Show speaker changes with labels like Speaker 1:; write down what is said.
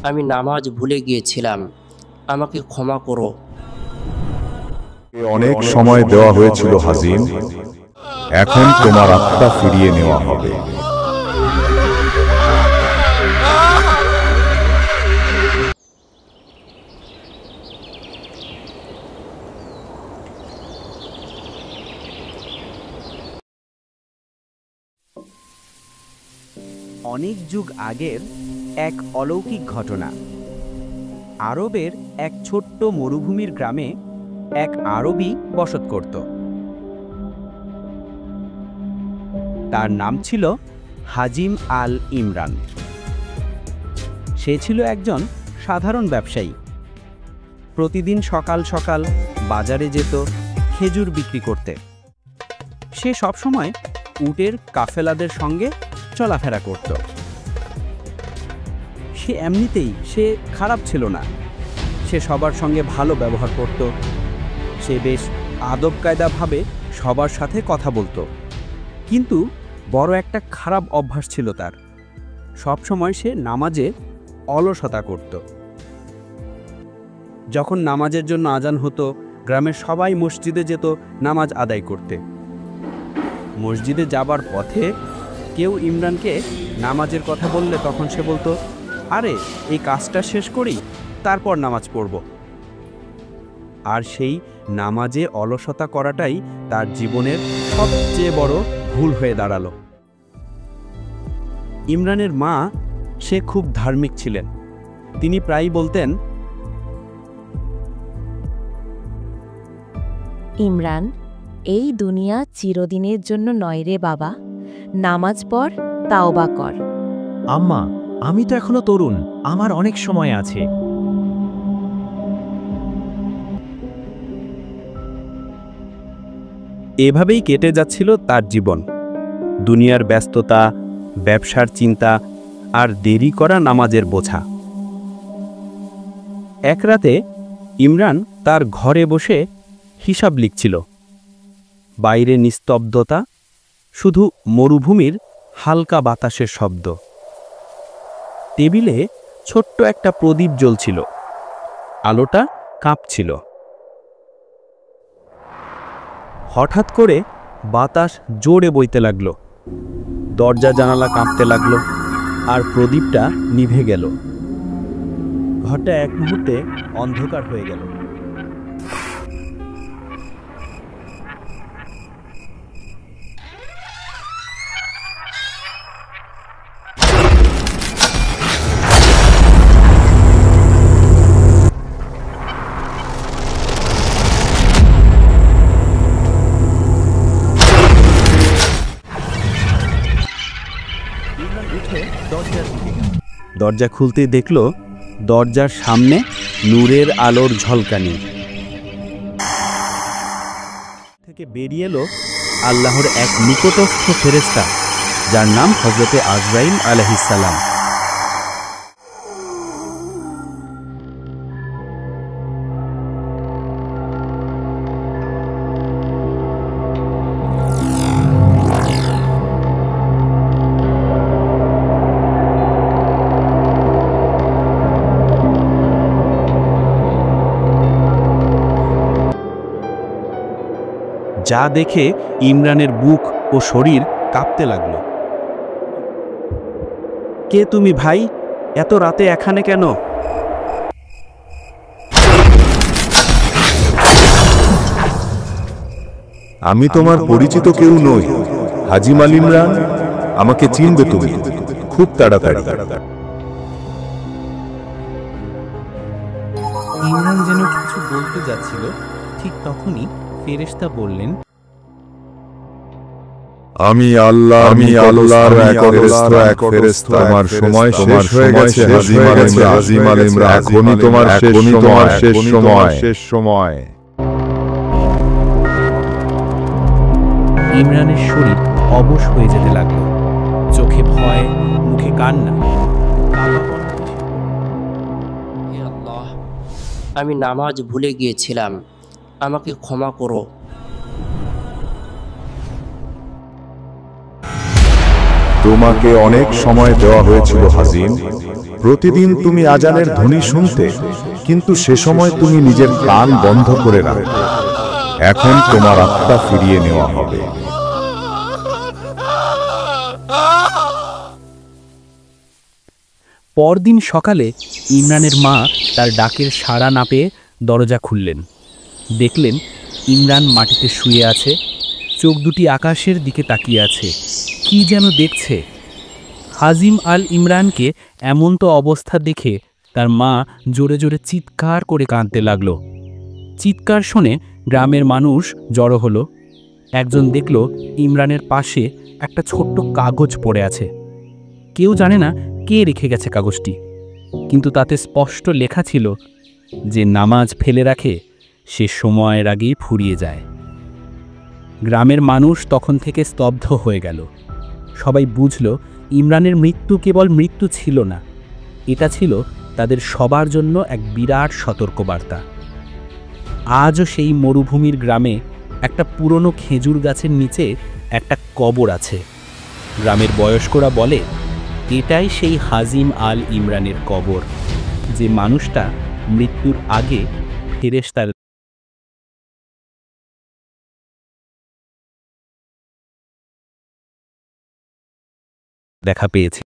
Speaker 1: আমি নামাজ ভুলে গিয়েছিলাম, আমাকে ক্ষমা করো।
Speaker 2: অনেক সময় দেওয়া হয়েছিল হাজিম, এখন তোমার আত্মা ফিরিয়ে নেওয়া হবে।
Speaker 3: অনেক যুগ আগের এক অলৌকিক ঘটনা। আরবের এক ছোট্ট মরুভূমির গ্রামে এক আরবি বসত করত। তার নাম ছিল হাজিম আল ইমরান। সে ছিল একজন সাধারণ ব্যবসায়ী। প্রতিদিন সকাল সকাল বাজারে যেত খেজুর বিক্রি করতে। সে সবসময় উটের কাফেলাদের সঙ্গে চলাফেরা করত। সে এমনিতেই খারাপ ছিল না। সে সবার সঙ্গে ভালো ব্যবহার করত। সে বেশ আদব কায়দাভাবে সবার সাথে কথা বলতো। কিন্তু বড় একটা খারাপ অভ্যাস ছিল তার। সবসময় সে নামাজে অলসতা করত। যখন নামাজের জন্য আজান হতো, গ্রামের সবাই মসজিদে যেত নামাজ আদায় করতে। মসজিদে যাবার পথে কেউ ইমরানকে নামাজের কথা বললে তখন সে বলতো, আরে এই কাজটা শেষ করি, তারপর নামাজ পড়ব। আর সেই নামাজে অলসতা করাটাই তার জীবনের সবচেয়ে বড় ভুল হয়ে দাঁড়ালো। ইমরানের মা, সে খুব ধার্মিক ছিলেন। তিনি প্রায়ই বলতেন,
Speaker 4: ইমরান, এই দুনিয়া চিরদিনের জন্য নয় রে বাবা, নামাজ পড়, তাওবা কর।
Speaker 5: আম্মা, আমি তো এখনো তরুণ, আমার অনেক সময় আছে।
Speaker 3: এভাবেই কেটে যাচ্ছিল তার জীবন। দুনিয়ার ব্যস্ততা, ব্যবসার চিন্তা আর দেরি করা নামাজের বোঝা। এক রাতে ইমরান তার ঘরে বসে হিসাব লিখছিল। বাইরে নিস্তব্ধতা, শুধু মরুভূমির হালকা বাতাসের শব্দ। টেবিলে ছোট্ট একটা প্রদীপ জ্বলছিল, আলোটা কাঁপছিল। হঠাৎ করে বাতাস জোরে বইতে লাগলো, দরজা জানালা কাঁপতে লাগলো, আর প্রদীপটা নিভে গেল। ঘরটা এক মুহূর্তে অন্ধকার হয়ে গেল। দরজা খুলতে দেখল দরজার সামনে নূরের আলোর ঝলকানি। থেকে বেরিয়ে এলো আল্লাহর এক নিকটস্থ ফেরেশতা, যার নাম হযরতে আজরাইল আলাইহিস সালাম। যা দেখে ইমরানের বুক ও শরীর কাঁপতে লাগলো। কে তুমি ভাই? এত রাতে এখানে কেন?
Speaker 2: আমি তোমার পরিচিত কেউ নই, হাজিম আল ইমরান। আমাকে চিনবে তুমি খুব তাড়াতাড়ি।
Speaker 3: ইমরান যেন কিছু বলতে যাচ্ছিল, ঠিক তখনই ফেরেশতা বললেন,
Speaker 2: আমি আল্লাহর এক ফেরেশতা। তোমার সময় শেষ হয়ে গেছে হাজিম আল ইমরান। এখনই তোমার শেষ সময়।
Speaker 3: ইমরানের শরীর অবশ হয়ে যেতে লাগলো। চোখে ভয়, মুখে কান্না।
Speaker 1: হে আল্লাহ, আমি নামাজ ভুলে গিয়েছিলাম, আমাকে ক্ষমা করো।
Speaker 2: তোমাকে অনেক সময় দেওয়া হয়েছিল হাজিম। প্রতিদিন তুমি আজানের ধ্বনি শুনতে, কিন্তু সে সময় তুমি নিজের কান বন্ধ করে রাখো। এখন তোমার আত্মা ফিরিয়ে নেওয়া হবে।
Speaker 3: পরদিন সকালে ইমরানের মা তার ডাকের সাড়া না পেয়ে দরজা খুললেন। দেখলেন ইমরান মাটিতে শুয়ে আছে, চোখ দুটি আকাশের দিকে তাকিয়ে আছে, কি যেন দেখছে। হাজিম আল ইমরানকে এমন তো অবস্থা দেখে তার মা জোরে জোরে চিৎকার করে কাঁদতে লাগল। চিৎকার শুনে গ্রামের মানুষ জড়ো হলো। একজন দেখল ইমরানের পাশে একটা ছোট্ট কাগজ পড়ে আছে। কেউ জানে না কে রেখে গেছে কাগজটি, কিন্তু তাতে স্পষ্ট লেখা ছিল যে নামাজ ফেলে রাখে সে সময়ের আগেই ফুরিয়ে যায়। গ্রামের মানুষ তখন থেকে স্তব্ধ হয়ে গেল। সবাই বুঝল ইমরানের মৃত্যু কেবল মৃত্যু ছিল না, এটা ছিল তাদের সবার জন্য এক বিরাট সতর্কবার্তা। আজও সেই মরুভূমির গ্রামে একটা পুরনো খেজুর গাছের নিচে একটা কবর আছে। গ্রামের বয়স্করা বলে এটাই সেই হাজিম আল ইমরানের কবর, যে মানুষটা মৃত্যুর আগে ফেরেশতার দেখা পেয়েছে।